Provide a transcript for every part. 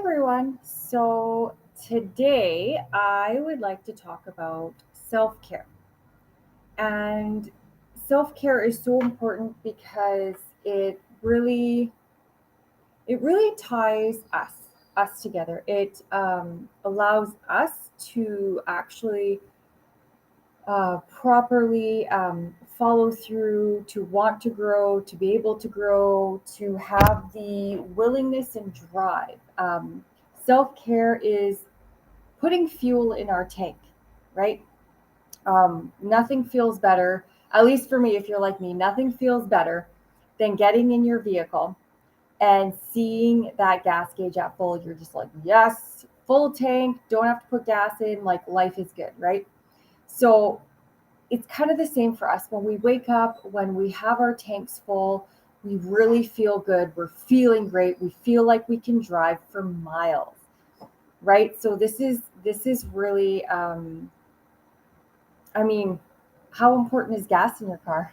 everyone. So, today I would like to talk about self care. And self care is so important because it really it really ties us together. It allows us to actually properly follow through, to want to grow, to be able to grow, to have the willingness and drive. Self care is putting fuel in our tank, right? Nothing feels better, at least for me, if you're like me, nothing feels better than getting in your vehicle and seeing that gas gauge at full. You're just like, yes, full tank, don't have to put gas in, like life is good, right? So it's kind of the same for us when we wake up, when we have our tanks full, we really feel good, we're feeling great, we feel like we can drive for miles, right? So this is really I mean, how important is gas in your car,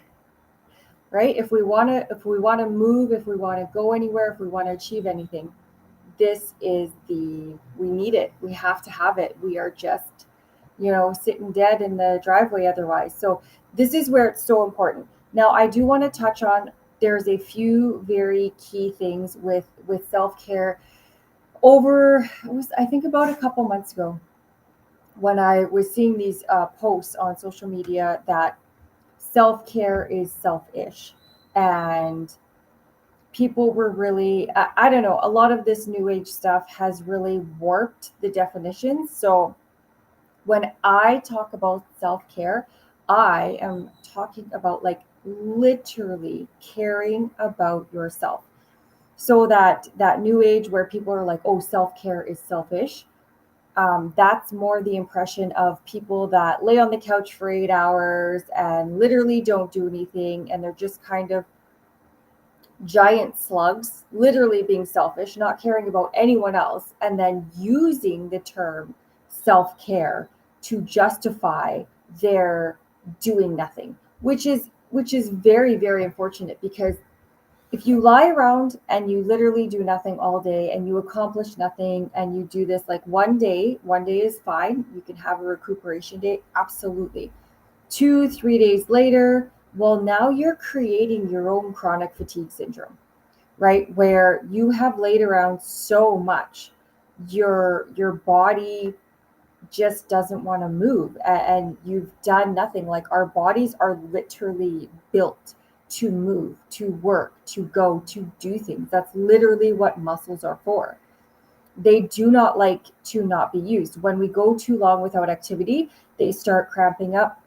right? If we want to move, if we want to go anywhere, if we want to achieve anything, this is the we need it. We have to have it. We are just, sitting dead in the driveway otherwise. So this is where it's so important. Now, I do want to touch on there's a few very key things with self-care. It was I think about a couple months ago when I was seeing these posts on social media that self care is selfish. And people were really, I don't know, a lot of this new age stuff has really warped the definitions. So when I talk about self care, I am talking about like literally caring about yourself. So that new age where people are like, oh, self care is selfish, that's more the impression of people that lay on the couch for 8 hours and literally don't do anything, and they're just kind of giant slugs, literally being selfish, not caring about anyone else, and then using the term self care to justify their doing nothing, which is very, very unfortunate because if you lie around and you literally do nothing all day and you accomplish nothing and you do this like one day is fine. You can have a recuperation day. Absolutely. 2, 3 days later, well, now you're creating your own chronic fatigue syndrome, right? Where you have laid around so much, your body just doesn't want to move, and you've done nothing. Like our bodies are literally built to move, to work, to go, to do things. That's literally what muscles are for. They do not like to not be used. When we go too long without activity, they start cramping up,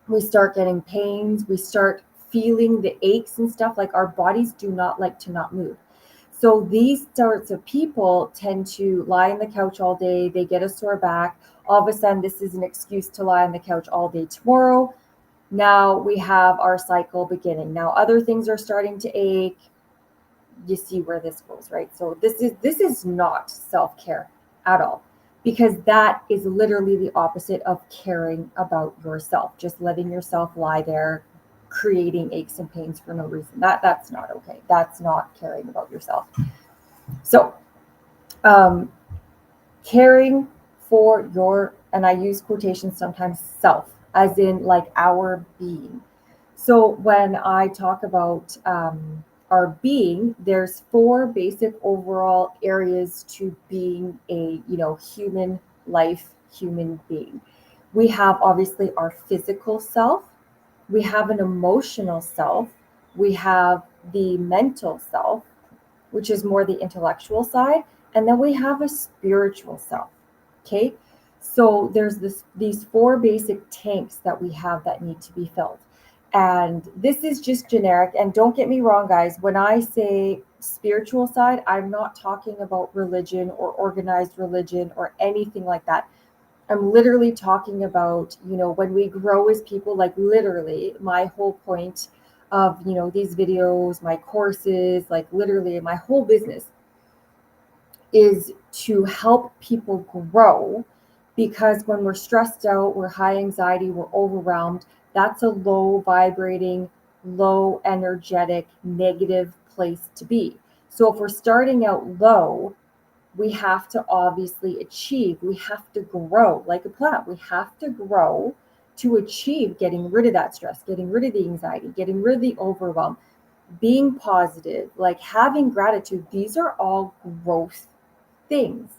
we start getting pains, we start feeling the aches and stuff. Like our bodies do not like to not move. So these sorts of people tend to lie on the couch all day, they get a sore back. All of a sudden, this is an excuse to lie on the couch all day tomorrow. Now we have our cycle beginning. Now other things are starting to ache. You see where this goes, right? So this is not self-care at all, because that is literally the opposite of caring about yourself. Just letting yourself lie there creating aches and pains for no reason. That's not okay. That's not caring about yourself. So, um, caring for your, and I use quotations sometimes, self, as in like our being. So when I talk about our being, there's four basic overall areas to being a human life, human being. We have obviously our physical self, we have an emotional self, we have the mental self, which is more the intellectual side, and then we have a spiritual self. Okay, so there's these four basic tanks that we have that need to be filled. And this is just generic, and don't get me wrong, guys, when I say spiritual side, I'm not talking about religion or organized religion or anything like that. I'm literally talking about, when we grow as people, like literally my whole point of, these videos, my courses, like literally my whole business is to help people grow. Because when we're stressed out, we're high anxiety, we're overwhelmed, that's a low vibrating, low energetic, negative place to be. So if we're starting out low, we have to obviously achieve, we have to grow like a plant. We have to grow to achieve getting rid of that stress, getting rid of the anxiety, getting rid of the overwhelm, being positive, like having gratitude. These are all growth things.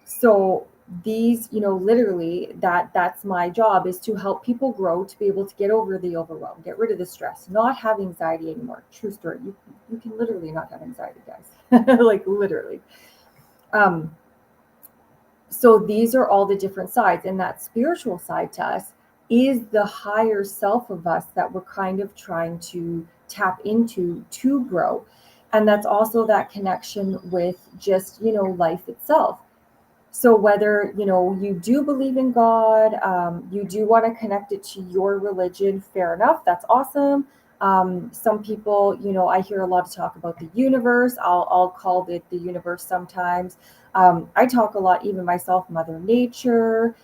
So these, literally that's my job, is to help people grow, to be able to get over the overwhelm, get rid of the stress, not have anxiety anymore. True story. You can literally not have anxiety, guys. Like literally. um so these are all the different sides, and that spiritual side to us is the higher self of us that we're kind of trying to tap into to grow. And that's also that connection with just, life itself. So whether, you do believe in God, you do want to connect it to your religion, fair enough, that's awesome. Some people, I hear a lot of talk about the universe. I'll call it the universe sometimes. I talk a lot, even myself, Mother Nature.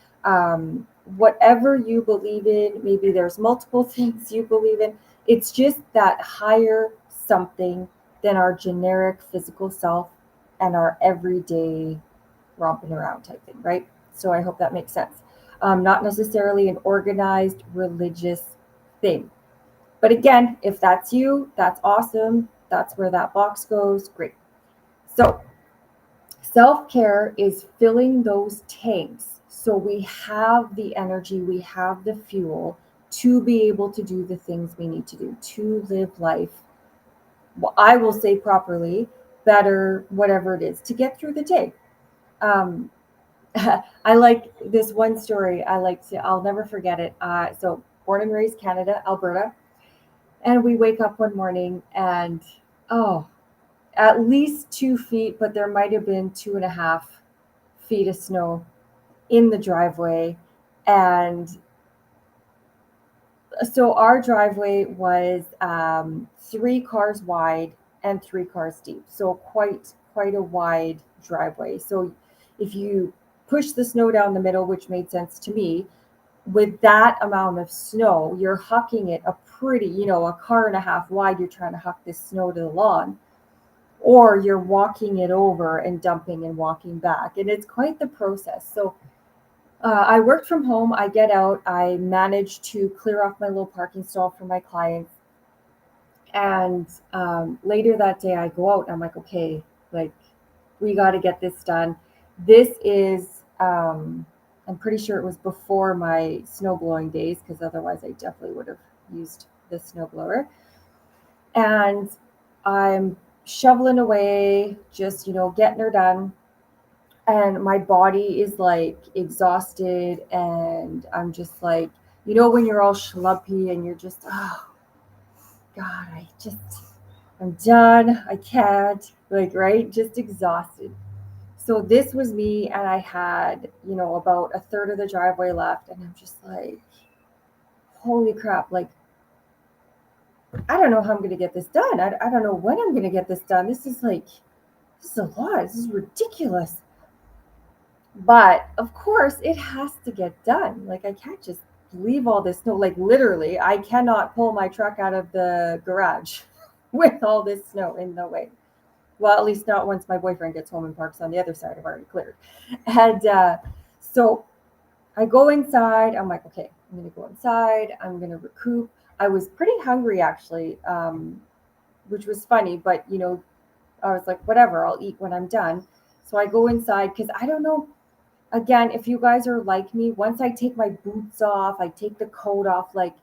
Whatever you believe in, maybe there's multiple things you believe in. It's just that higher something than our generic physical self and our everyday romping around type thing, right? So I hope that makes sense. Not necessarily an organized religious thing. But again, if that's you, that's awesome. That's where that box goes. Great. So self care is filling those tanks so we have the energy, we have the fuel to be able to do the things we need to do to live life. Well, I will say properly, better, whatever it is, to get through the day. Um, I like this one story. I'll never forget it. So, born and raised Canada, Alberta. And we wake up one morning and, oh, at least 2 feet, but there might have been 2.5 feet of snow in the driveway. And so our driveway was 3 cars wide and 3 cars deep. So quite a wide driveway. So if you push the snow down the middle, which made sense to me, with that amount of snow, you're hucking it a pretty, a car and a half wide. You're trying to huck this snow to the lawn, or you're walking it over and dumping and walking back. And it's quite the process. So I worked from home. I get out. I managed to clear off my little parking stall for my clients. And later that day, I go out and I'm like, okay, like, we got to get this done. This is, I'm pretty sure it was before my snow blowing days, because otherwise I definitely would have used the snow blower. And I'm shoveling away, just, getting her done. And my body is like exhausted. And I'm just like, when you're all schlumpy and you're just, oh, God, I'm done. I can't, like, right? Just exhausted. So this was me, and I had, about a third of the driveway left. And I'm just like, holy crap. Like, I don't know how I'm going to get this done. I don't know when I'm going to get this done. This is a lot. This is ridiculous. But of course, it has to get done. Like, I can't just leave all this snow. Like, literally, I cannot pull my truck out of the garage with all this snow in the way. Well, at least not once my boyfriend gets home and parks on the other side. I've already cleared. And so I go inside. I'm like, okay, I'm going to go inside. I'm going to recoup. I was pretty hungry, actually, which was funny. But, I was like, whatever, I'll eat when I'm done. So I go inside because I don't know. Again, if you guys are like me, once I take my boots off, I take the coat off, like,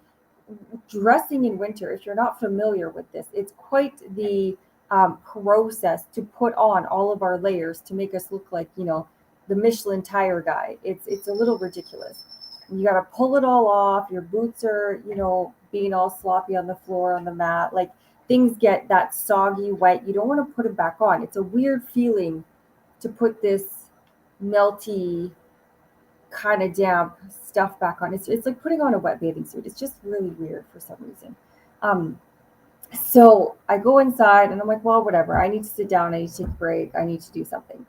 dressing in winter, if you're not familiar with this, it's quite the process to put on all of our layers to make us look like, the Michelin tire guy. It's a little ridiculous. You got to pull it all off. Your boots are, being all sloppy on the floor, on the mat. Like, things get that soggy, wet. You don't want to put it back on. It's a weird feeling to put this melty, kind of damp stuff back on. It's like putting on a wet bathing suit. It's just really weird for some reason. Um, so I go inside and I'm like, well, whatever. I need to sit down. I need to take a break. I need to do something.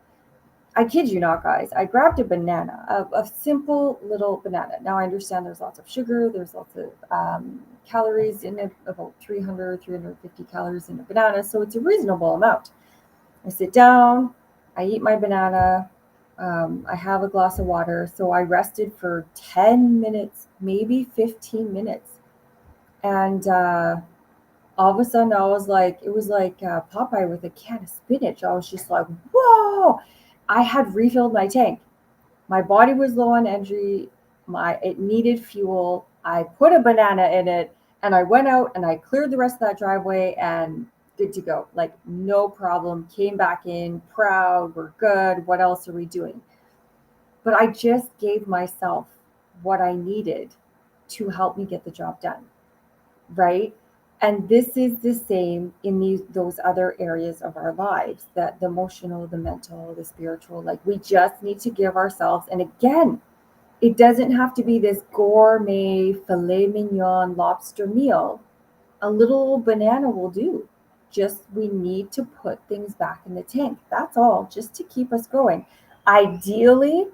I kid you not, guys. I grabbed a banana, a simple little banana. Now I understand there's lots of sugar. There's lots of calories in it, about 350 calories in a banana. So it's a reasonable amount. I sit down. I eat my banana. I have a glass of water. So I rested for 10 minutes, maybe 15 minutes. And all of a sudden, I was like, it was like Popeye with a can of spinach. I was just like, whoa! I had refilled my tank. My body was low on energy. It needed fuel. I put a banana in it, and I went out and I cleared the rest of that driveway and good to go. Like no problem. Came back in proud. We're good. What else are we doing? But I just gave myself what I needed to help me get the job done, right? And this is the same in those other areas of our lives, that the emotional, the mental, the spiritual. Like we just need to give ourselves, and again, it doesn't have to be this gourmet filet mignon lobster meal. A little banana will do. Just we need to put things back in the tank. That's all, just to keep us going. Ideally,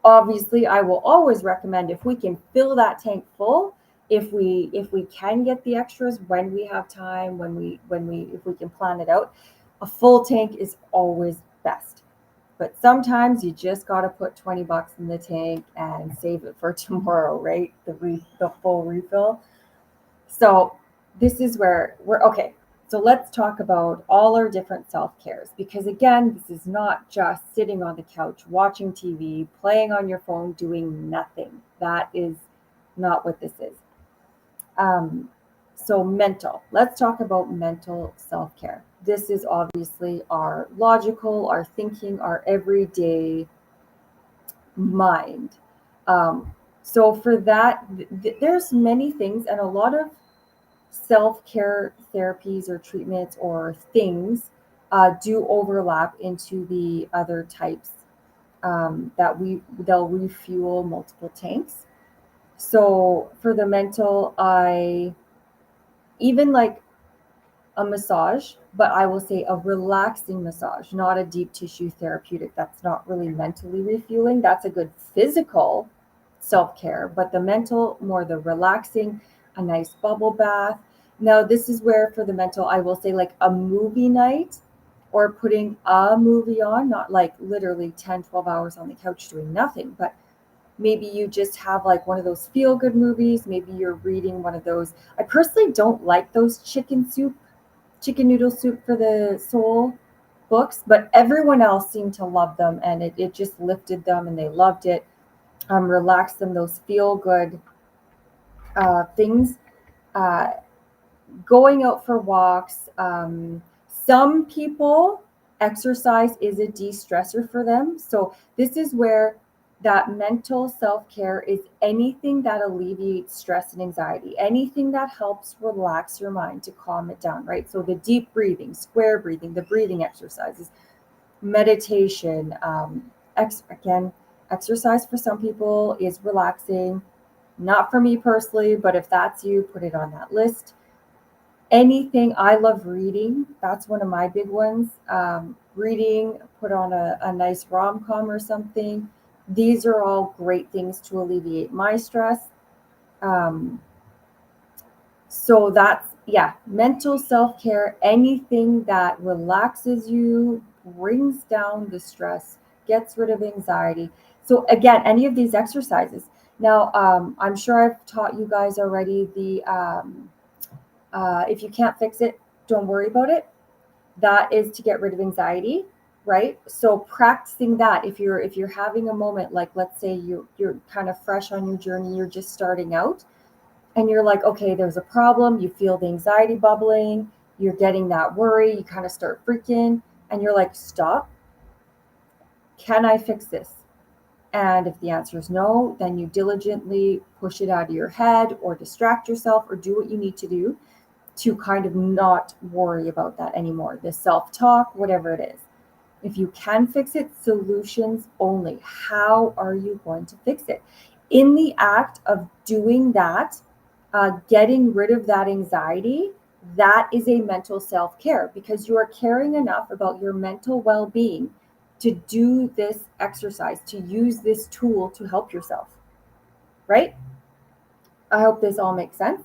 obviously, I will always recommend if we can fill that tank full, if we can get the extras when we have time, when we if we can plan it out, a full tank is always best. But sometimes you just got to put 20 bucks in the tank and save it for tomorrow, right? The full refill. So this is where we're okay. So let's talk about all our different self-cares, because again, this is not just sitting on the couch watching TV, playing on your phone, doing nothing. That is not what this is. Um, so mental. Let's talk about mental self-care. This is obviously our logical, our thinking, our everyday mind. Um, so for that, there's many things, and a lot of self-care therapies or treatments or things do overlap into the other types, that they'll refuel multiple tanks. So for the mental, I even like a massage, but I will say a relaxing massage, not a deep tissue therapeutic. That's not really mentally refueling. That's a good physical self care, but the mental, more the relaxing, a nice bubble bath. Now, this is where for the mental, I will say like a movie night or putting a movie on, not like literally 10, 12 hours on the couch doing nothing, but maybe you just have like one of those feel good movies. Maybe you're reading one of those. I personally don't like those chicken noodle soup for the soul books, but everyone else seemed to love them, and it just lifted them and they loved it. Relaxed them, those feel good things. Uh, Going out for walks. Some people, exercise is a de-stressor for them. So this is where that mental self-care is anything that alleviates stress and anxiety, anything that helps relax your mind to calm it down, right? So the deep breathing, square breathing, the breathing exercises, meditation, again, exercise for some people is relaxing. Not for me personally, but if that's you, put it on that list. Anything. I love reading. That's one of my big ones. Reading, put on a nice rom-com or something. These are all great things to alleviate my stress. Um, so that's, yeah, mental self-care, anything that relaxes you, brings down the stress, gets rid of anxiety. So again, any of these exercises. Now, I'm sure I've taught you guys already the if you can't fix it, don't worry about it. That is to get rid of anxiety, right? So practicing that, if you're having a moment, like let's say you're kind of fresh on your journey, you're just starting out, and you're like, okay, there's a problem, you feel the anxiety bubbling, you're getting that worry, you kind of start freaking, and you're like, stop, can I fix this? And if the answer is no, then you diligently push it out of your head or distract yourself or do what you need to do to kind of not worry about that anymore. The self talk, whatever it is. If you can fix it, solutions only. How are you going to fix it? In the act of doing that, getting rid of that anxiety, that is a mental self care because you are caring enough about your mental well being to do this exercise, to use this tool to help yourself, right? I hope this all makes sense.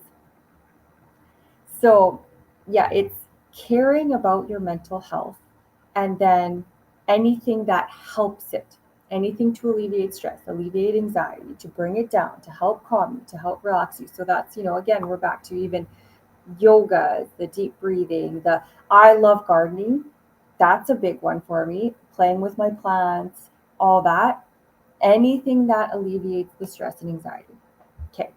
So, yeah, it's caring about your mental health and then anything that helps it, anything to alleviate stress, alleviate anxiety, to bring it down, to help calm you, to help relax you. So that's, again, we're back to even yoga, the deep breathing, I love gardening. That's a big one for me. Playing with my plants, all that. Anything that alleviates the stress and anxiety. Okay.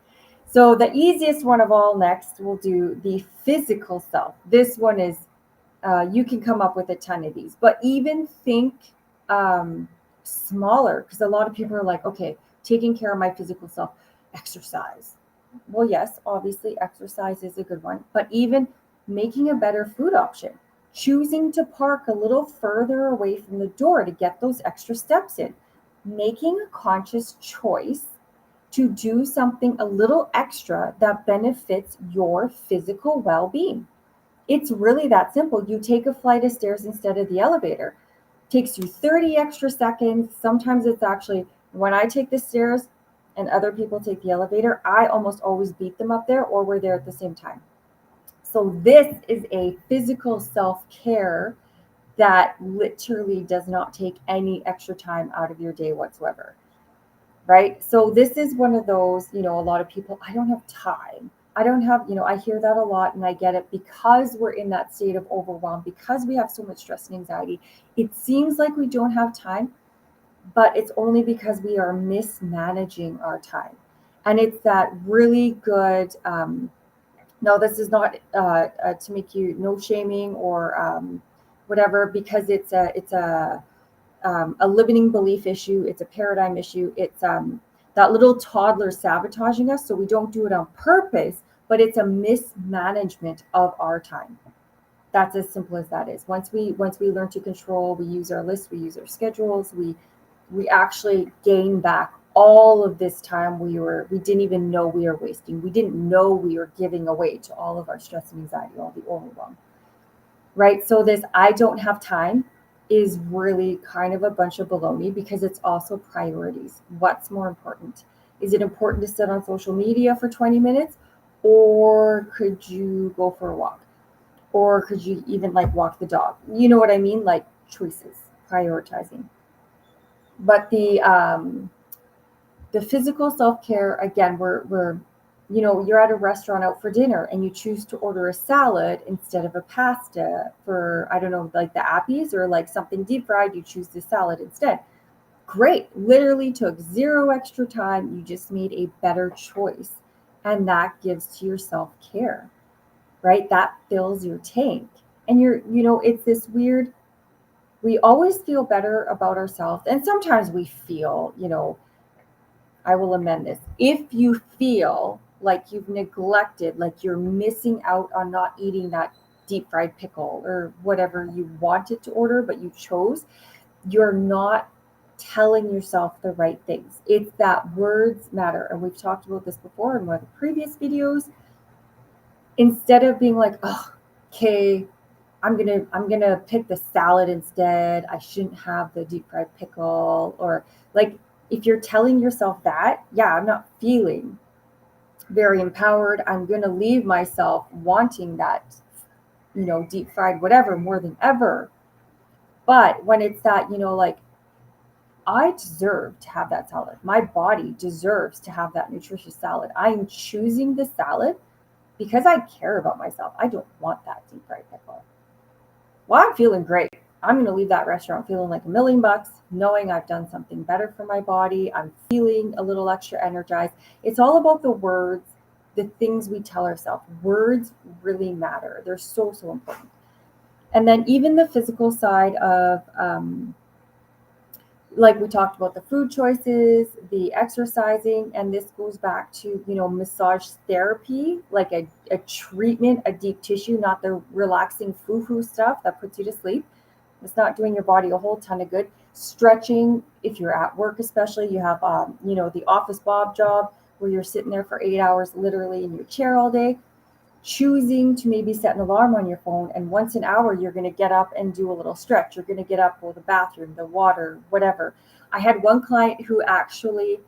So the easiest one of all, next, we'll do the physical self. This one is, you can come up with a ton of these, but even think smaller, because a lot of people are like, okay, taking care of my physical self, exercise. Well, yes, obviously exercise is a good one, but even making a better food option, choosing to park a little further away from the door to get those extra steps in, making a conscious choice to do something a little extra that benefits your physical well-being. It's really that simple. You take a flight of stairs instead of the elevator. Takes you 30 extra seconds. Sometimes it's actually, when I take the stairs and other people take the elevator, I almost always beat them up there, or we're there at the same time. So this is a physical self-care that literally does not take any extra time out of your day whatsoever. Right? So this is one of those, a lot of people, I don't have time. I don't have, I hear that a lot, and I get it, because we're in that state of overwhelm, because we have so much stress and anxiety. It seems like we don't have time, but it's only because we are mismanaging our time. And it's that really good, no, this is not to make you, no shaming or whatever, because it's a limiting belief issue. It's a paradigm issue. It's that little toddler sabotaging us. So we don't do it on purpose, but it's a mismanagement of our time. That's as simple as that is. Once we learn to control, we use our lists, we use our schedules, we actually gain back all of this time we didn't even know we were wasting. We didn't know we were giving away to all of our stress and anxiety, all the overwhelm. Right? So this I don't have time is really kind of a bunch of baloney, because it's also priorities. What's more important? Is it important to sit on social media for 20 minutes? Or could you go for a walk? Or could you even like walk the dog? You know what I mean? Like choices, prioritizing. But the physical self-care, again, we're you're at a restaurant out for dinner and you choose to order a salad instead of a pasta, for, I don't know, like the appies, or like something deep fried, you choose the salad instead. Great. Literally took zero extra time. You just made a better choice. And that gives to your self-care, right? That fills your tank. And it's this weird, we always feel better about ourselves. And sometimes we feel, I will amend this. If you feel like you've neglected, like you're missing out on not eating that deep fried pickle or whatever you wanted to order, but you chose, you're not telling yourself the right things. It's that words matter. And we've talked about this before in one of the previous videos. Instead of being like, oh, okay, I'm gonna pick the salad instead. I shouldn't have the deep fried pickle. Or like, if you're telling yourself that, yeah, I'm not feeling very empowered. I'm gonna leave myself wanting that, deep fried whatever more than ever. But when it's that, like, I deserve to have that salad. My body deserves to have that nutritious salad. I'm choosing the salad because I care about myself. I don't want that deep fried pickle. Well, I'm feeling great. I'm going to leave that restaurant feeling like $1,000,000, knowing I've done something better for my body. I'm feeling a little extra energized. It's all about the words, the things we tell ourselves. Words really matter. They're so, so important. And then even the physical side of, like we talked about, the food choices, the exercising, and this goes back to, massage therapy, like a treatment, a deep tissue, not the relaxing foo-foo stuff that puts you to sleep. It's not doing your body a whole ton of good. Stretching, if you're at work, especially, you have, the office Bob job where you're sitting there for 8 hours literally in your chair all day. Choosing to maybe set an alarm on your phone, and once an hour you're going to get up and do a little stretch. You're going to get up, go to the bathroom, the water, whatever. I had one client who actually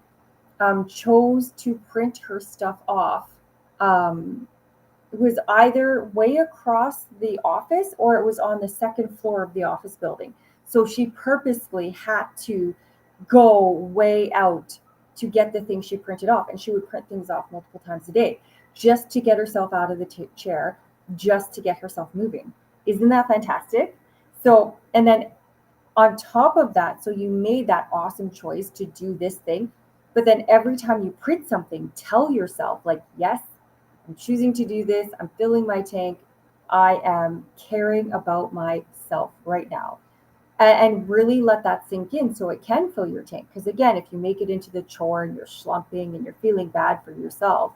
chose to print her stuff off. It was either way across the office or it was on the second floor of the office building. So she purposefully had to go way out to get the things she printed off. And she would print things off multiple times a day just to get herself out of the chair, just to get herself moving. Isn't that fantastic? So, and then on top of that, so you made that awesome choice to do this thing, but then every time you print something, tell yourself, like, yes, I'm choosing to do this. I'm filling my tank. I am caring about myself right now. And really let that sink in so it can fill your tank. Because again, if you make it into the chore and you're slumping and you're feeling bad for yourself,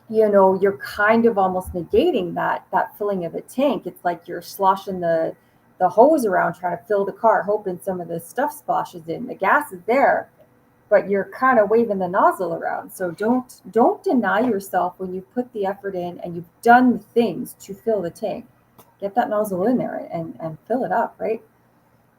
you're kind of almost negating that filling of a tank. It's like you're sloshing the hose around trying to fill the car, hoping some of the stuff splashes in. The gas is there, but you're kind of waving the nozzle around. So don't deny yourself when you've put the effort in and you've done the things to fill the tank. Get that nozzle in there and fill it up, right?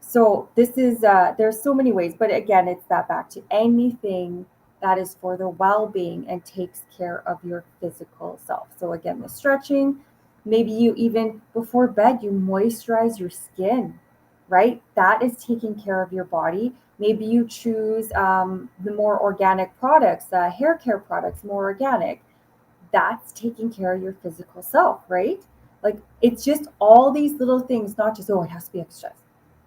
So this is there's so many ways, but again, it's that back to anything that is for the well-being and takes care of your physical self. So again, the stretching, maybe you even before bed you moisturize your skin, right? That is taking care of your body. Maybe you choose the more organic products, hair care products, more organic. That's taking care of your physical self, right? Like it's just all these little things, not just, oh, it has to be exercise.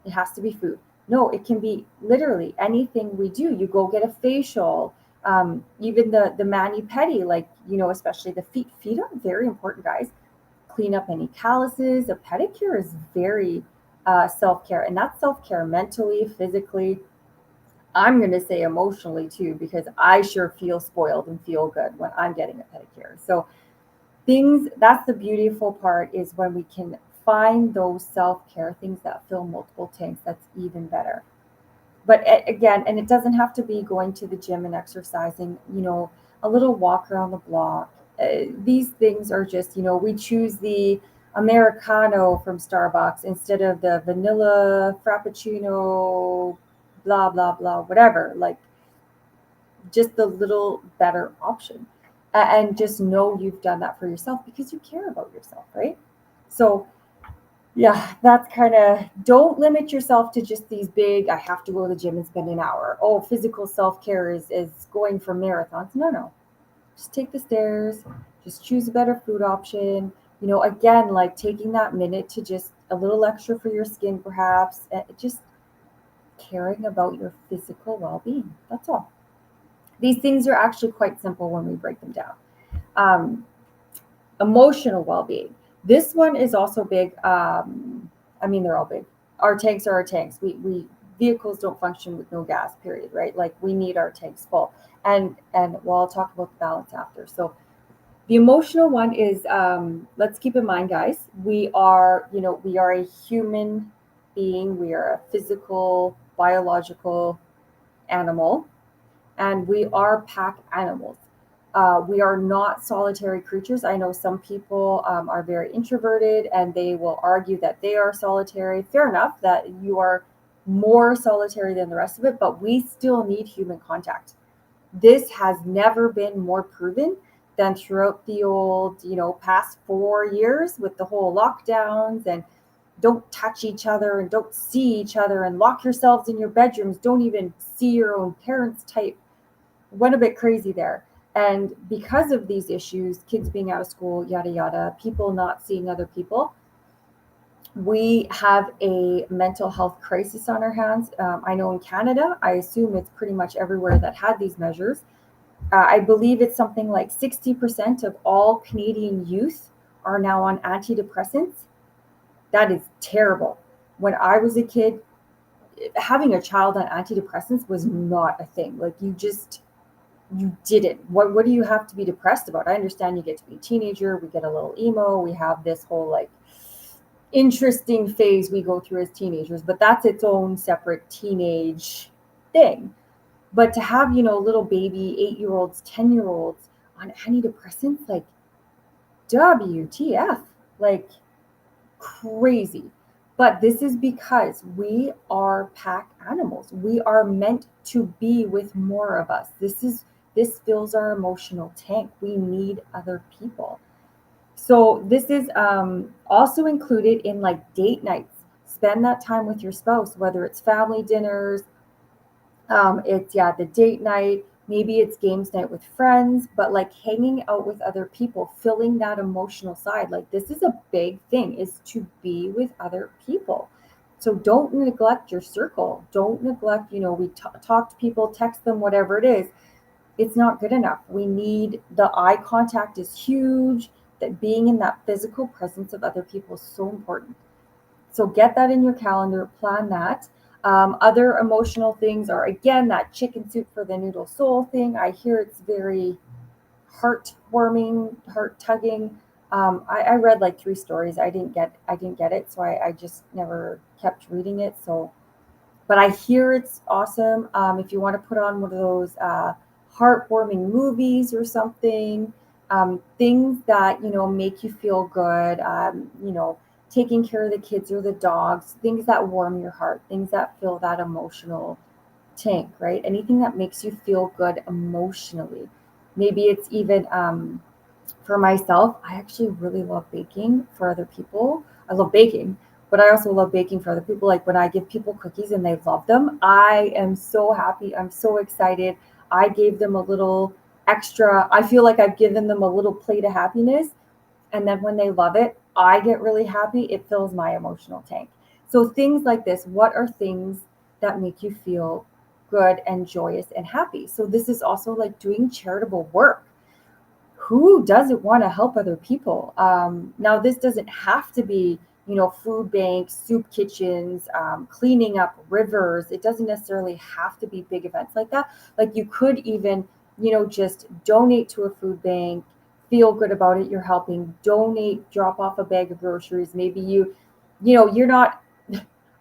It has to be food. No, it can be literally anything we do. You go get a facial, even the mani pedi, like, especially the feet. Feet are very important, guys. Clean up any calluses. A pedicure is very self care, and that's self care mentally, physically. I'm going to say emotionally too, because I sure feel spoiled and feel good when I'm getting a pedicure. So that's the beautiful part, is when we can find those self-care things that fill multiple tanks. That's even better. But again, and it doesn't have to be going to the gym and exercising, a little walk around the block. These things are just, we choose the Americano from Starbucks instead of the vanilla Frappuccino, blah, blah, blah, whatever. Like, just the little better option. And just know you've done that for yourself because you care about yourself, right? So, yeah, that's kind of, don't limit yourself to just these big, I have to go to the gym and spend an hour. Oh, physical self care is going for marathons. No, no. Just take the stairs, just choose a better food option. Again, like taking that minute to just a little extra for your skin, perhaps, just caring about your physical well being. That's all. These things are actually quite simple when we break them down. Um, Emotional well-being. This one is also big. I mean, they're all big. Our tanks are our tanks. We vehicles don't function with no gas. Period. Right? Like we need our tanks full. And well, I'll talk about the balance after. So the emotional one is, let's keep in mind, guys, we are a human being. We are a physical, biological animal, and we are pack animals. We are not solitary creatures. I know some people are very introverted and they will argue that they are solitary. Fair enough that you are more solitary than the rest of it, but we still need human contact. This has never been more proven than throughout the old, past 4 years with the whole lockdowns and don't touch each other and don't see each other and lock yourselves in your bedrooms. Don't even see your own parents type. Went a bit crazy there. And because of these issues, kids being out of school, yada, yada, people not seeing other people, we have a mental health crisis on our hands. I know in Canada, I assume it's pretty much everywhere that had these measures. I believe it's something like 60% of all Canadian youth are now on antidepressants. That is terrible. When I was a kid, having a child on antidepressants was not a thing. Like you didn't. What do you have to be depressed about? I understand you get to be a teenager, we get a little emo, we have this whole like interesting phase we go through as teenagers, but that's its own separate teenage thing. But to have, little baby 8-year-olds, 10-year-olds on antidepressants, like WTF, like crazy. But this is because we are pack animals. We are meant to be with more of us. This fills our emotional tank. We need other people. So this is also included in like date nights, spend that time with your spouse, whether it's family dinners, it's the date night, maybe it's games night with friends, but like hanging out with other people, filling that emotional side. Like this is a big thing, is to be with other people. So don't neglect your circle. Don't neglect, we talk to people, text them, whatever it is. It's not good enough. We need the eye contact is huge. That being in that physical presence of other people is so important. So get that in your calendar, plan that. Other emotional things are, again, that chicken soup for the noodle soul thing. I hear it's very heartwarming, heart tugging. I read like 3 stories. I didn't get it, so I just never kept reading it. So, but I hear it's awesome. If you want to put on one of those heartwarming movies or something, things that make you feel good. Taking care of the kids or the dogs, things that warm your heart, things that fill that emotional tank, right? Anything that makes you feel good emotionally. Maybe it's even for myself, I actually really love baking for other people. I love baking, but I also love baking for other people. Like when I give people cookies and they love them, I am so happy. I'm so excited. I gave them a little extra. I feel like I've given them a little plate of happiness. And then when they love it, I get really happy. It fills my emotional tank. So things like this, what are things that make you feel good and joyous and happy? So this is also like doing charitable work. Who doesn't want to help other people? Now, this doesn't have to be, food banks, soup kitchens, cleaning up rivers. It doesn't necessarily have to be big events like that. Like you could even, just donate to a food bank, feel good about it. You're helping, donate, drop off a bag of groceries. Maybe you're not,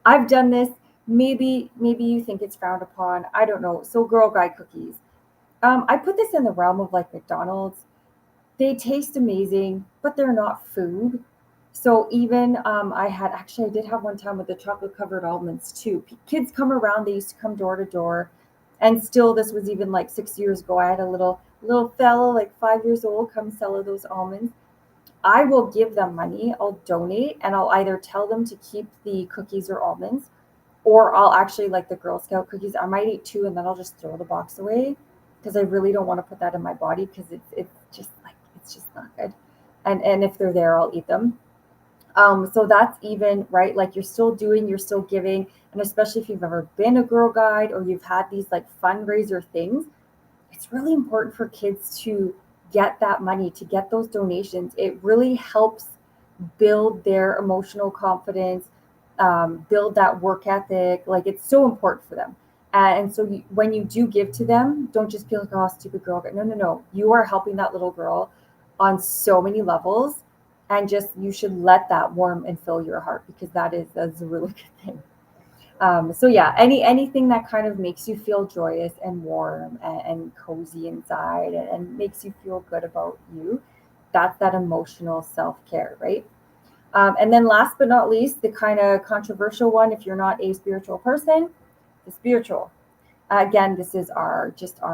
I've done this. Maybe you think it's frowned upon. I don't know. So Girl Guide cookies. I put this in the realm of like McDonald's. They taste amazing, but they're not food. So even I did have one time with the chocolate covered almonds too. Kids come around, they used to come door to door, and still this was even like 6 years ago. I had a little fella like 5 years old come sell those almonds. I will give them money, I'll donate, and I'll either tell them to keep the cookies or almonds, or I'll actually like the Girl Scout cookies. I might eat two and then I'll just throw the box away because I really don't want to put that in my body because it's just not good. And if they're there, I'll eat them. So that's even right. Like you're still giving, and especially if you've ever been a Girl Guide or you've had these like fundraiser things, it's really important for kids to get that money, to get those donations. It really helps build their emotional confidence, build that work ethic. Like it's so important for them. And so when you do give to them, don't just be like, oh, stupid girl. No, no, no. You are helping that little girl on so many levels. And just you should let that warm and fill your heart because that's a really good thing. So yeah, anything that kind of makes you feel joyous and warm and cozy inside and makes you feel good about you, that's that emotional self-care, right? And then last but not least, the kind of controversial one, if you're not a spiritual person, the spiritual. Again, this is our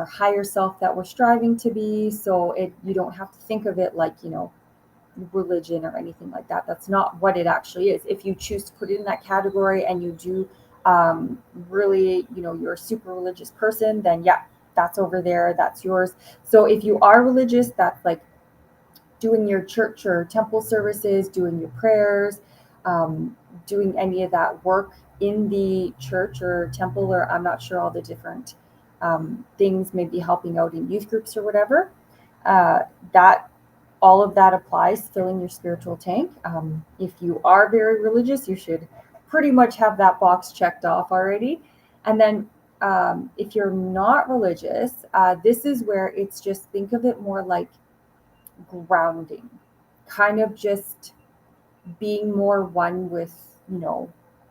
higher self that we're striving to be. So you don't have to think of it like, religion or anything like that. That's not what it actually is. If you choose to put it in that category and you do really, you're a super religious person, then yeah, that's over there. That's yours. So if you are religious, that's like doing your church or temple services, doing your prayers, doing any of that work in the church or temple, or I'm not sure all the different things, maybe helping out in youth groups or whatever. That all of that applies, filling your spiritual tank. If you are very religious, you should pretty much have that box checked off already. And then if you're not religious, this is where it's just think of it more like grounding, kind of just being more one with,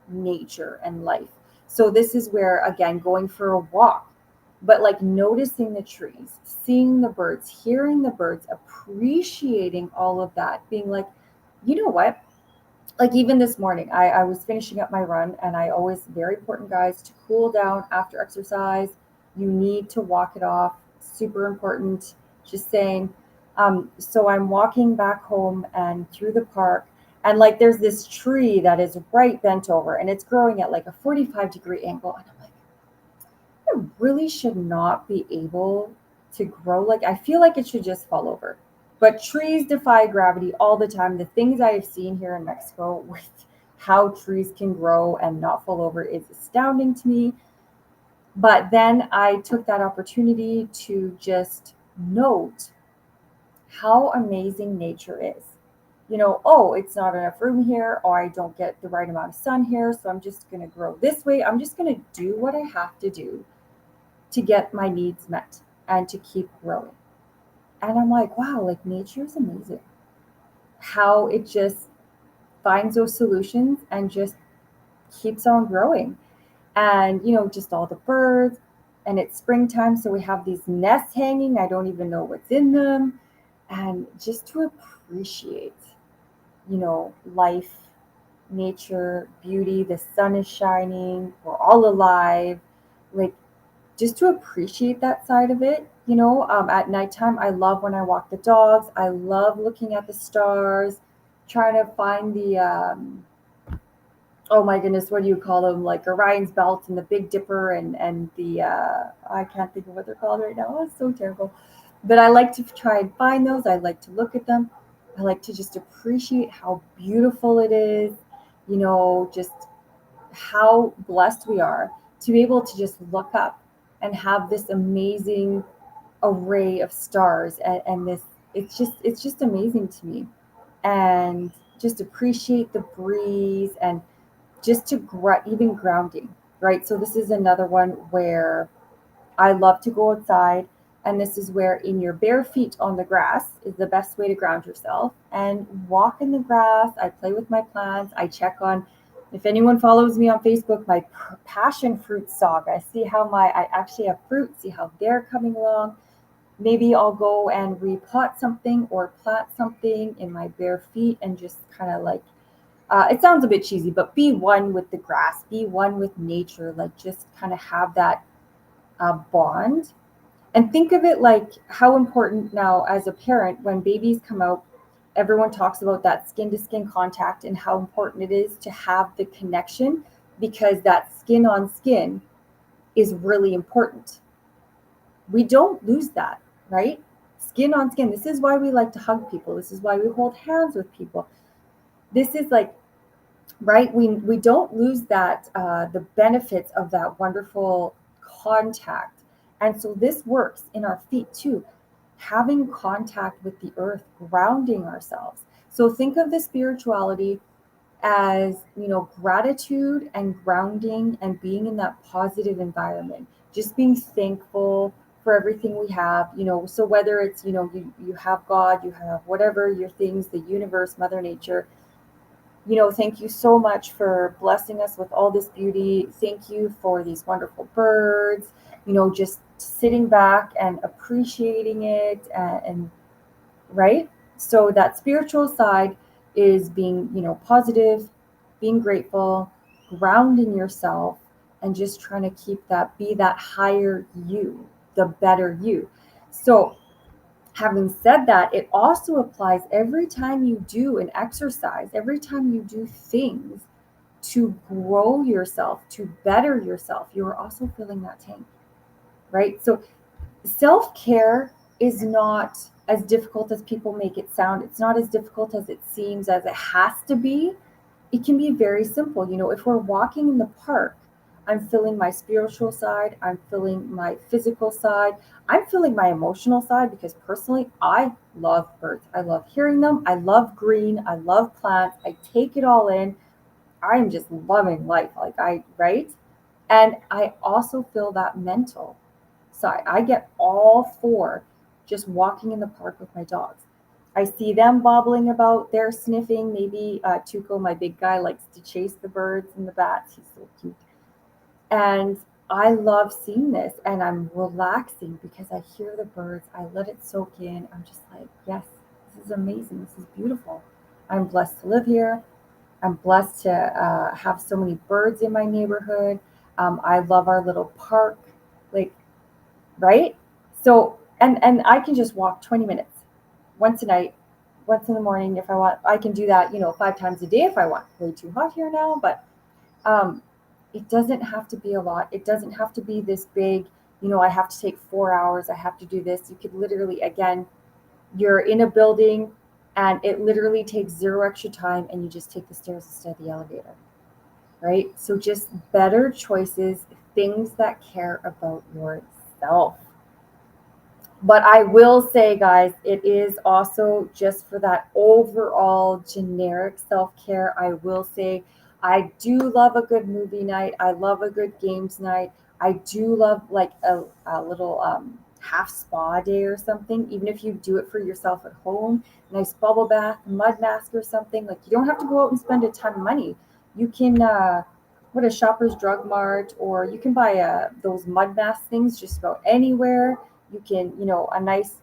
nature and life. So this is where, again, going for a walk, but like noticing the trees, seeing the birds, hearing the birds, appreciating all of that, being like, you know what? Like even this morning, I was finishing up my run, and I always, very important, guys, to cool down after exercise. You need to walk it off. Super important. Just saying. So I'm walking back home and through the park, And like there's this tree that is right bent over and it's growing at like a 45-degree angle. And I'm like, it really should not be able to grow. Like I feel like it should just fall over. But trees defy gravity all the time. The things I have seen here in Mexico with how trees can grow and not fall over is astounding to me. But then I took that opportunity to just note how amazing nature is. Oh, it's not enough room here, or I don't get the right amount of sun here, so I'm just going to grow this way. I'm just going to do what I have to do to get my needs met and to keep growing. And I'm like, wow, like nature is amazing. How it just finds those solutions and just keeps on growing. And, just all the birds. And it's springtime, so we have these nests hanging. I don't even know what's in them. And just to appreciate, life, nature, beauty, the sun is shining, we're all alive. Like, just to appreciate that side of it. At nighttime, I love when I walk the dogs. I love looking at the stars, trying to find the, oh my goodness, what do you call them? Like Orion's Belt and the Big Dipper and the, I can't think of what they're called right now. Oh, it's so terrible. But I like to try and find those. I like to look at them. I like to just appreciate how beautiful it is, just how blessed we are to be able to just look up and have this amazing array of stars and this it's just amazing to me. And just appreciate the breeze and just to even grounding, right? So this is another one where I love to go outside, and this is where in your bare feet on the grass is the best way to ground yourself and walk in the grass. I play with my plants. I check on, if anyone follows me on Facebook, my passion fruit saga. See how I actually have fruit, see how they're coming along. Maybe I'll go and repot something or plant something in my bare feet and just kind of like, it sounds a bit cheesy, but be one with the grass, be one with nature, like just kind of have that bond. And think of it like how important now as a parent, when babies come out, everyone talks about that skin to skin contact and how important it is to have the connection, because that skin on skin is really important. We don't lose that, right? Skin on skin. This is why we like to hug people. This is why we hold hands with people. This is like, right, we don't lose that the benefits of that wonderful contact. And so this works in our feet too, having contact with the earth, grounding ourselves. So think of the spirituality as, gratitude and grounding and being in that positive environment, just being thankful for everything we have. So whether it's, you have God, you have whatever your things, the universe, mother nature, thank you so much for blessing us with all this beauty. Thank you for these wonderful birds, just sitting back and appreciating it. And right. So that spiritual side is being, positive, being grateful, grounding yourself, and just trying to be that higher you, the better you. So having said that, it also applies every time you do an exercise, every time you do things to grow yourself, to better yourself, you are also filling that tank, right? So self care is not as difficult as people make it sound. It's not as difficult as it seems, as it has to be. It can be very simple. If we're walking in the park, I'm feeling my spiritual side, I'm feeling my physical side, I'm feeling my emotional side, because personally, I love birds. I love hearing them. I love green. I love plants. I take it all in. I am just loving life. Right? And I also feel that mental side. I get all four just walking in the park with my dogs. I see them bobbling about, they're sniffing. Maybe Tuco, my big guy, likes to chase the birds and the bats. He's so cute. And I love seeing this, and I'm relaxing because I hear the birds. I let it soak in. I'm just like, yes, this is amazing. This is beautiful. I'm blessed to live here. I'm blessed to have so many birds in my neighborhood. I love our little park. Like, right? So, and I can just walk 20 minutes once a night, once in the morning if I want. I can do that, 5 times a day if I want. Way too hot here now, but um, it doesn't have to be a lot. It doesn't have to be this big, I have to take 4 hours. I have to do this. You could literally, again, you're in a building and it literally takes zero extra time and you just take the stairs instead of the elevator, right? So just better choices, things that care about yourself. But I will say, guys, it is also just for that overall generic self care. I will say, I do love a good movie night. I love a good games night. I do love like a little half spa day or something, even if you do it for yourself at home. Nice bubble bath, mud mask or something. Like you don't have to go out and spend a ton of money. You can, what a Shoppers Drug Mart, or you can buy those mud mask things just about anywhere. You can, a nice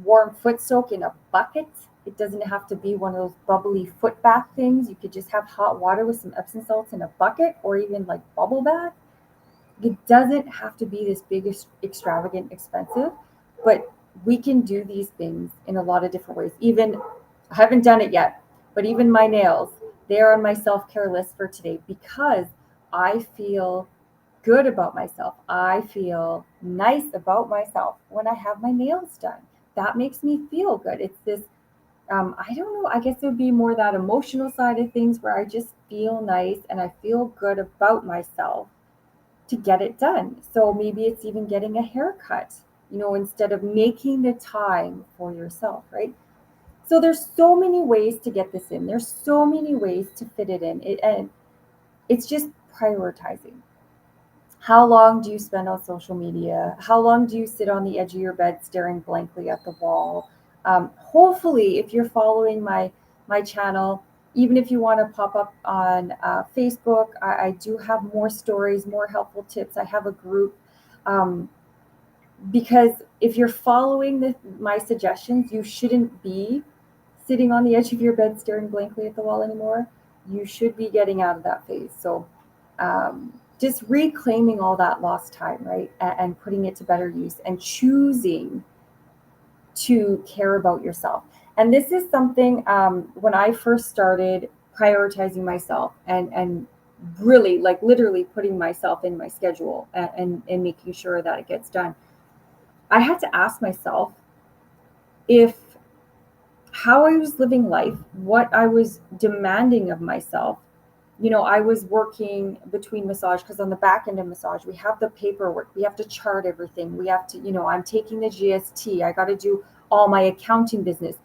warm foot soak in a bucket. It doesn't have to be one of those bubbly foot bath things. You could just have hot water with some Epsom salts in a bucket, or even like bubble bath. It doesn't have to be this big, extravagant, expensive, but we can do these things in a lot of different ways. Even, I haven't done it yet, but even my nails, they're on my self care list for today because I feel good about myself. I feel nice about myself when I have my nails done. That makes me feel good. It's this, I don't know, I guess it would be more that emotional side of things where I just feel nice and I feel good about myself to get it done. So maybe it's even getting a haircut, instead of making the time for yourself, right? So there's so many ways to get this in. There's so many ways to fit it in. And it's just prioritizing. How long do you spend on social media? How long do you sit on the edge of your bed staring blankly at the wall? Hopefully, if you're following my channel, even if you want to pop up on Facebook, I do have more stories, more helpful tips. I have a group, um, because if you're following my suggestions, you shouldn't be sitting on the edge of your bed staring blankly at the wall anymore. You should be getting out of that phase. So just reclaiming all that lost time, right? And putting it to better use and choosing to care about yourself. And this is something, when I first started prioritizing myself and really like literally putting myself in my schedule and making sure that it gets done, I had to ask myself if how I was living life, what I was demanding of myself. I was working between massage because on the back end of massage, we have the paperwork, we have to chart everything. We have to, I'm taking the GST. I got to do all my accounting business.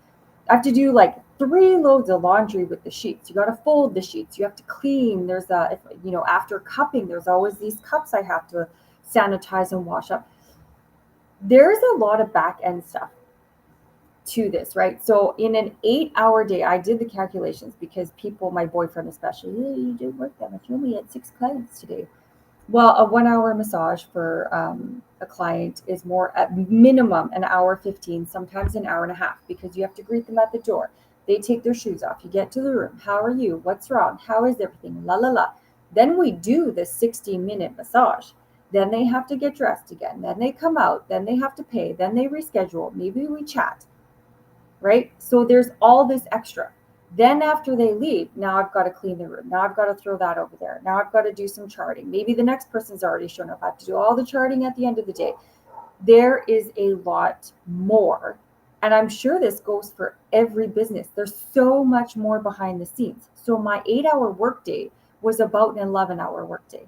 I have to do like 3 loads of laundry with the sheets. You got to fold the sheets. You have to clean. There's after cupping, there's always these cups I have to sanitize and wash up. There's a lot of back end stuff to this, right? So in an 8-hour day, I did the calculations because people, my boyfriend especially, you didn't work that much. You only had 6 clients today. Well, a 1 hour massage for a client is more at minimum an hour 15, sometimes an hour and a half, because you have to greet them at the door. They take their shoes off. You get to the room. How are you? What's wrong? How is everything? La la la. Then we do the 60-minute massage. Then they have to get dressed again. Then they come out. Then they have to pay. Then they reschedule. Maybe we chat, right? So there's all this extra. Then after they leave, now I've got to clean the room. Now I've got to throw that over there. Now I've got to do some charting. Maybe the next person's already shown up. I have to do all the charting at the end of the day. There is a lot more. And I'm sure this goes for every business. There's so much more behind the scenes. So my 8-hour workday was about an 11-hour workday,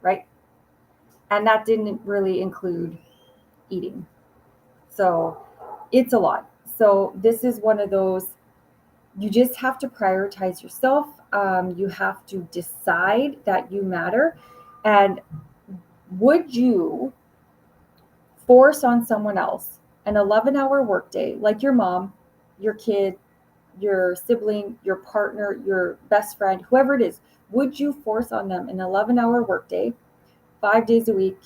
right? And that didn't really include eating. So it's a lot. So this is one of those, you just have to prioritize yourself. You have to decide that you matter. And would you force on someone else an 11-hour workday, like your mom, your kid, your sibling, your partner, your best friend, whoever it is? Would you force on them an 11-hour workday, 5 days a week?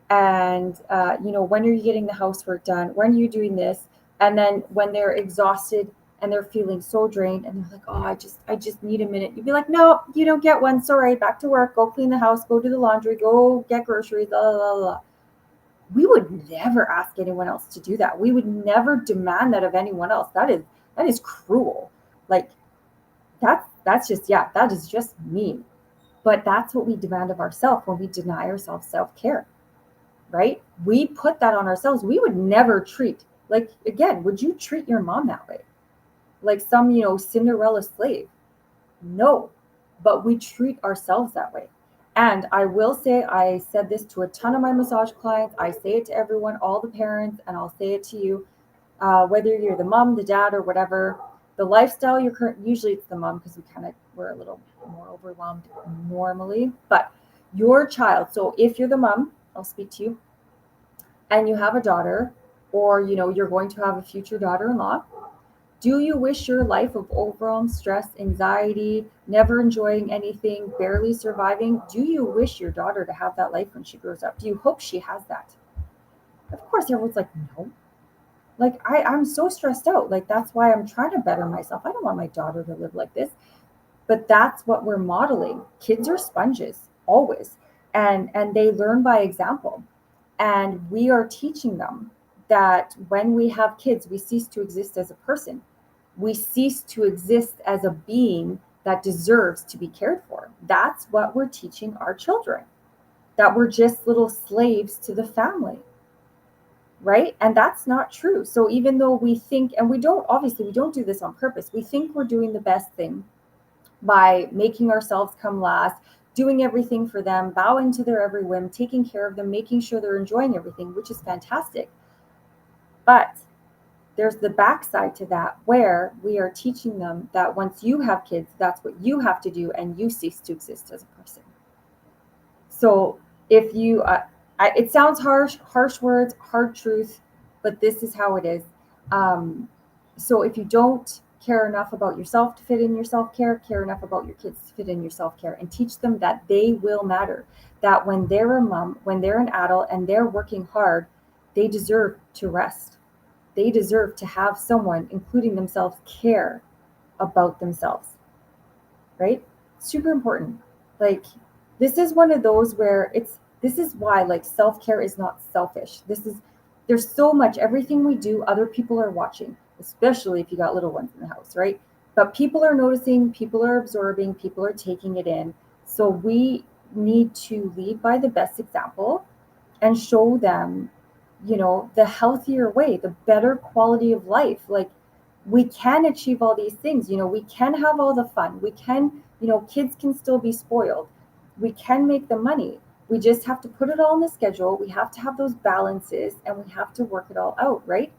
And when are you getting the housework done? When are you doing this? And then when they're exhausted and they're feeling so drained and they're like, oh, I just need a minute, you'd be like, no, you don't get one. Sorry, back to work. Go clean the house. Go do the laundry. Go get groceries. Blah, blah, blah. We would never ask anyone else to do that. We would never demand that of anyone else. That is That is cruel. Like that's just, yeah, that is just mean. But that's what we demand of ourselves when we deny ourselves self-care, right? We put that on ourselves. We would never treat, like, again, would you treat your mom that way? Like some, Cinderella slave? No, but we treat ourselves that way. And I will say, I said this to a ton of my massage clients. I say it to everyone, all the parents, and I'll say it to you, whether you're the mom, the dad, or whatever. The lifestyle you're current, usually it's the mom because we're a little more overwhelmed normally. But your child. So if you're the mom, I'll speak to you, and you have a daughter, or you're going to have a future daughter-in-law, do you wish your life of overwhelm, stress, anxiety, never enjoying anything, barely surviving? Do you wish your daughter to have that life when she grows up? Do you hope she has that? Of course, everyone's like, no. Like, I'm so stressed out. Like, that's why I'm trying to better myself. I don't want my daughter to live like this. But that's what we're modeling. Kids are sponges, always. And they learn by example. And we are teaching them that when we have kids, we cease to exist as a person. We cease to exist as a being that deserves to be cared for. That's what we're teaching our children, that we're just little slaves to the family, right? And that's not true. So even though we think, and we don't, obviously, we don't do this on purpose, we think we're doing the best thing by making ourselves come last, doing everything for them, bowing to their every whim, taking care of them, making sure they're enjoying everything, which is fantastic. But there's the backside to that where we are teaching them that once you have kids, that's what you have to do, and you cease to exist as a person. So if you, it sounds harsh words, hard truth, but this is how it is. So if you don't care enough about yourself to fit in your self-care, care enough about your kids to fit in your self-care, and teach them that they will matter, that when they're a mom, when they're an adult and they're working hard, they deserve to rest. They deserve to have someone, including themselves, care about themselves, right? Super important. Like, this is one of those where this is why, like, self-care is not selfish. There's so much, everything we do, other people are watching, especially if you got little ones in the house, right? But people are noticing, people are absorbing, people are taking it in. So we need to lead by the best example and show them, the healthier way, the better quality of life. Like, we can achieve all these things. We can have all the fun. We can, kids can still be spoiled. We can make the money. We just have to put it all on the schedule. We have to have those balances, and we have to work it all out, right?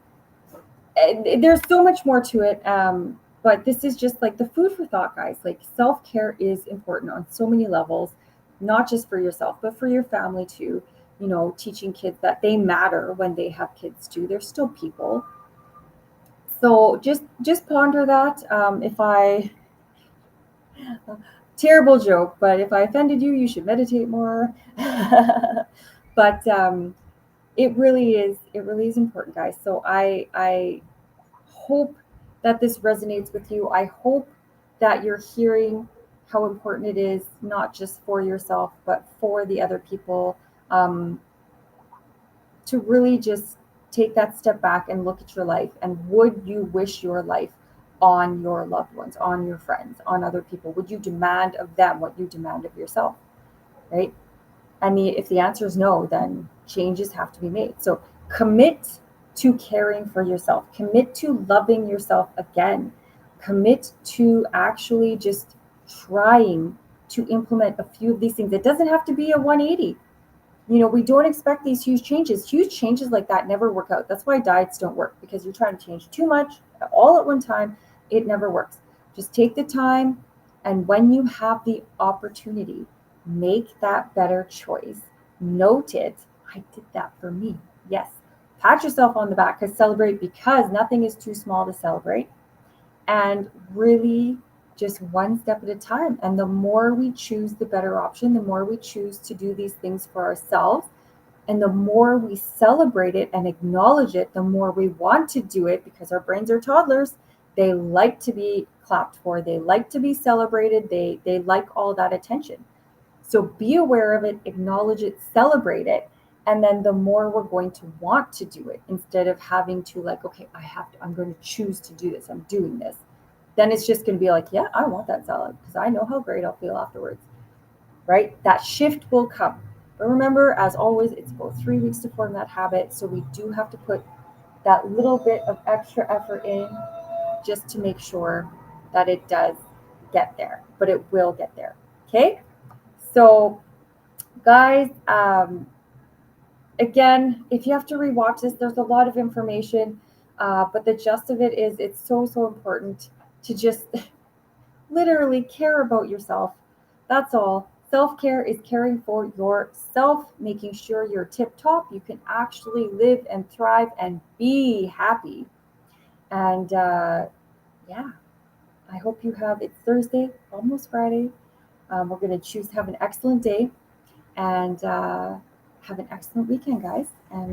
And there's so much more to it. But this is just like the food for thought, guys. Like, self-care is important on so many levels, not just for yourself, but for your family too. Teaching kids that they matter when they have kids too. They're still people. So just ponder that. If I Terrible joke, but if I offended you, you should meditate more. But it really is important, guys. So I hope that this resonates with you. I hope that you're hearing how important it is, not just for yourself, but for the other people, um, to really just take that step back and look at your life. And would you wish your life on your loved ones, on your friends, on other people? Would you demand of them what you demand of yourself? Right? And if the answer is no, then changes have to be made. So commit to caring for yourself, commit to loving yourself again, commit to actually just trying to implement a few of these things. It doesn't have to be a 180. We don't expect these huge changes. Huge changes like that never work out. That's why diets don't work, because you're trying to change too much all at one time. It never works. Just take the time, and when you have the opportunity, make that better choice. Note it. I did that for me. Yes. Pat yourself on the back, because celebrate, because nothing is too small to celebrate. And really, just one step at a time. And the more we choose the better option, the more we choose to do these things for ourselves, and the more we celebrate it and acknowledge it, the more we want to do it, because our brains are toddlers. They like to be clapped for. They like to be celebrated. They like all that attention. So be aware of it, acknowledge it, celebrate it, And then the more we're going to want to do it instead of having to like, okay, I'm going to choose to do this. I'm doing this. Then it's just going to be like, yeah, I want that salad because I know how great I'll feel afterwards, right? That shift will come. But remember, as always, it's about 3 weeks to form that habit. So we do have to put that little bit of extra effort in just to make sure that it does get there, but it will get there. Okay. So, guys, again, if you have to rewatch this, there's a lot of information, but the gist of it is it's so important to just literally care about yourself. That's all. Self care is caring for yourself, making sure you're tip top. You can actually live and thrive and be happy. And yeah, I hope you have it's Thursday, almost Friday. We're going to choose to have an excellent day and have an excellent weekend, guys. And